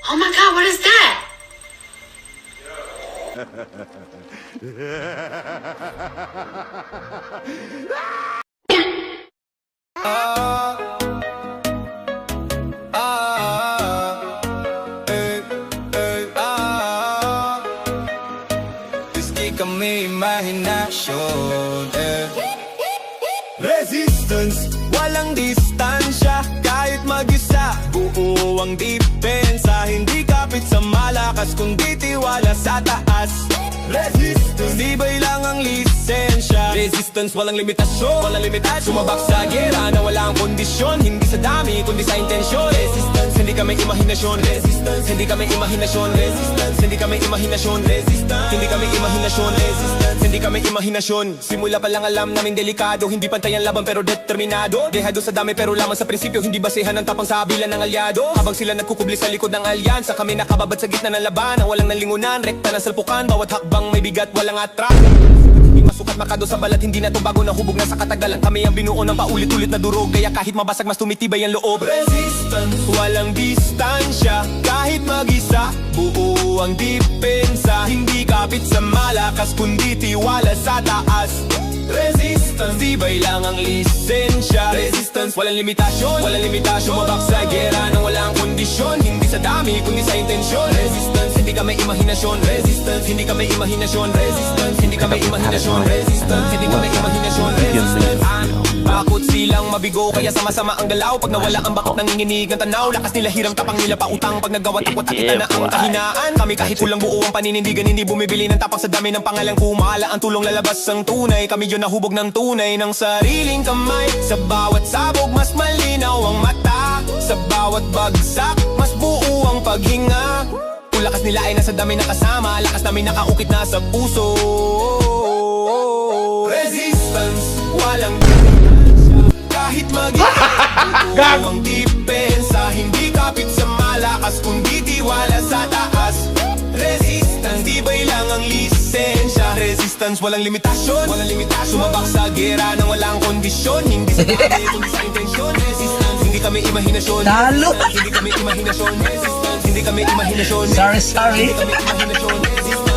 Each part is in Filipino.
Oh my God, what is that? Di kami imahinasyon Resistance, walang distansya Kahit mag-isa, buo ang depensa Hindi kapit sa malakas, kundi tiwala sa taas Resistance, tibay lang ang lisensya Resistance, walang limitasyon, Sumabak sa gera na walang kondisyon Hindi sa dami, kundi sa intensyon Resistance, hindi kami imahinasyon Resistance, hindi kami imahinasyon Resistance, hindi kami imahinasyon Resistance, hindi kami imahinasyon Resistance, hindi kami imahinasyon Simula pa lang alam namin delikado Hindi pantay ang laban pero determinado Dehado sa dami pero lamang sa prinsipyo Hindi basehan ng tapang sa bilan ng alyado Habang sila nagkukubli sa likod ng alyansa Kami nakababad sa gitna ng labanan Walang nalingunan, rekta ng salpukan Bawat hakbang may bigat, walang atras Hindi masukat makado sa balat Hindi na to bago na hubog na sa katagalan Kami ang binuo ng paulit-ulit na durog Kaya kahit mabasag mas tumitibay ang loob Resistance, walang distansya Kahit mag-isa, buo ang depensa Hindi kapit sa malakas Kundi tiwala sa taas Resistance, tibay lang ang lisensya Resistance, walang limitasyon Sumabak sa gera nang walang kondisyon Hindi sa dami, kundi sa intensyon Resistance, hindi kami imahinasyon Resistance, hindi kami imahinasyon Resistance, hindi kami imahinasyon Resistance, hindi kami imahinasyon Resistance, bakot silang mabigo Kaya sama-sama ang galaw Pag nawala ang bakot nanginginig ang tanaw Lakas nila hiram tapang nila pautang Pag nagawat takwat at kita na ang kahinaan Kami kahit kulang buo ang paninindigan Hindi bumibili ng tapang sa dami ng pangalang kumala Ang tulong lalabas ang tunay Kami yun nahubog ng tunay Ng sariling kamay Sa bawat sabog mas malinaw ang mata Sa bawat bagsak mas buo ang paghinga Kung lakas nila ay nasa dami na kasama Lakas namin nakaukit na sa puso Resistance, walang kahit mag-iwan ang depensa Hindi kapit sa malakas Kundi tiwala sa taas Resistance, tibay lang ang lisensya Resistance, walang limitasyon Sumabak sa gera nang walang kondisyon Hindi sa dami, kundi sa intensyon Resistance, hindi kami imahinasyon Talo! Hindi kami imahinasyon Resistance, hindi kami imahinasyon Sorry. Hindi kami imahinasyon Resistance,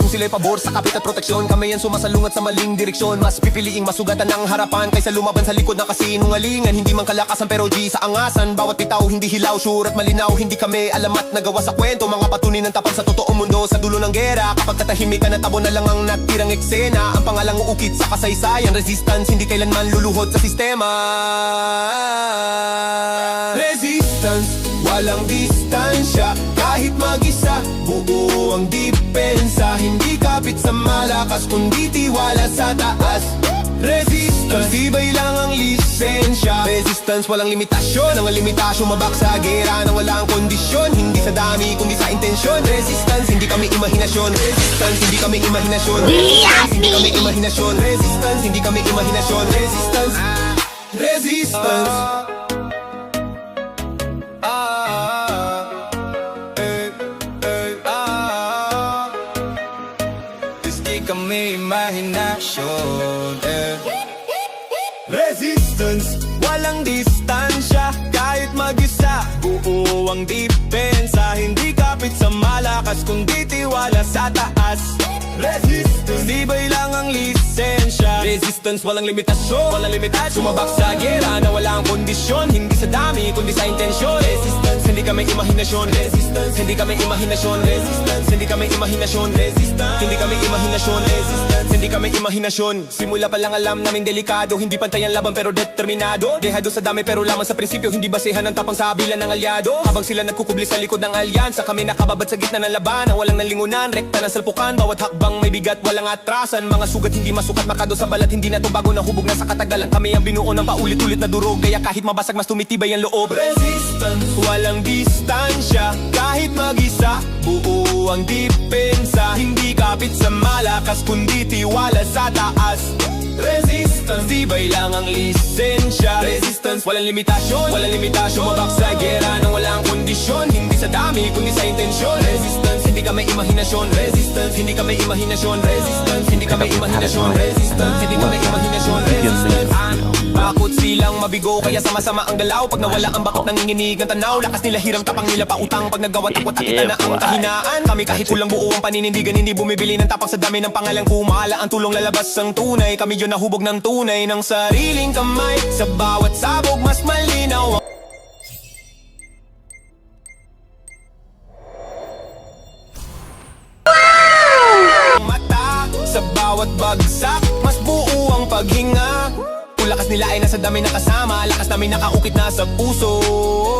Kung sila'y pabor sa kapit at proteksyon Kami yan sumasalungat sa maling direksyon Mas pipiliing masugatan ang harapan Kaysa lumaban sa likod na kasinungalingan Hindi man kalakasan pero G sa angasan Bawat bitaw hindi hilaw, sure at malinaw Hindi kami alamat nagawa sa kwento Mga patunin ng tapang sa totoong mundo Sa dulo ng gera Kapag katahimikan at tabo na lang ang natirang eksena Ang pangalang uukit sa kasaysayan Resistance, hindi kailanman luluhod sa sistema Resistance, walang distansya Kahit mag-isa, buo ang depensa Hindi kapit sa malakas Kundi tiwala sa taas Resistance, tibay lang ang lisensya Resistance, walang limitasyon Ang limitasyon mabak sa gera nang walang kondisyon Hindi sa dami, kundi sa intensyon Resistance, hindi kami imahinasyon Resistance, hindi kami imahinasyon Resistance, hindi kami imahinasyon Resistance, hindi kami imahinasyon Resistance, Resistance Di kami imahinasyon Resistance, walang distansya Kahit mag-isa, buo ang depensa Hindi kapit sa malakas Kundi tiwala sa taas Resistance, tibay lang ang lisensya Resistance, walang limitasyon Sumabak sa gera na walang kondisyon Hindi sa dami, kundi sa intensyon Resistance, hindi kami imahinasyon Resistance, hindi kami imahinasyon Resistance, hindi kami imahinasyon Resistance, hindi kami imahinasyon Resistance, hindi kami imahinasyon Simula pa lang alam namin delikado Hindi pantay ang laban pero determinado Dehado sa dami pero lamang sa prinsipyo Hindi basehan ng tapang sa bilan ng alyado Habang sila nagkukubli sa likod ng alyansa Kami nakababad sa gitna ng labanan Walang nalingunan, rekta ng salpukan Bawat hakbang may bigat, walang atrasan Mga sugat hindi masukat makado sa balat Hindi na to bago na hubog na sa katagalan Kami ang binuo ng paulit-ulit na durog Kaya kahit mabasag mas tumitibay ang loob Resistance, walang distansya Kahit mag-isa, buo ang depensa Hindi kapit sa malakas Kundi tiwala sa taas Resistance, tibay lang ang lisensya Resistance, walang limitasyon Sumabak sa gera nang walang kondisyon Hindi sa dami, kundi sa intensyon Resistance, hindi kami imahinasyon Resistance, hindi kami imahinasyon Resistance, hindi kami imahinasyon Resistance, hindi kami imahinasyon Resistance, takot silang mabigo, kaya sama-sama ang galaw. Pag nawala ang bakot, nanginginig ang tanaw. Lakas nila hiram, tapang nila pautang. Pag naggawa takot, nakita na ang kahinaan. Kami kahit kulang buo ang paninindigan, hindi bumibili ng tapang sa dami ng pangalang kumala. Ang tulong lalabas ang tunay, kami yun nahubog ng tunay ng sariling kamay. Sa bawat sabog, mas malinaw ang mata. Sa bawat bagsak, mas buo ang paghinga. Kung lakas nila ay nasa dami na kasama, lakas namin nakaukit na sa puso.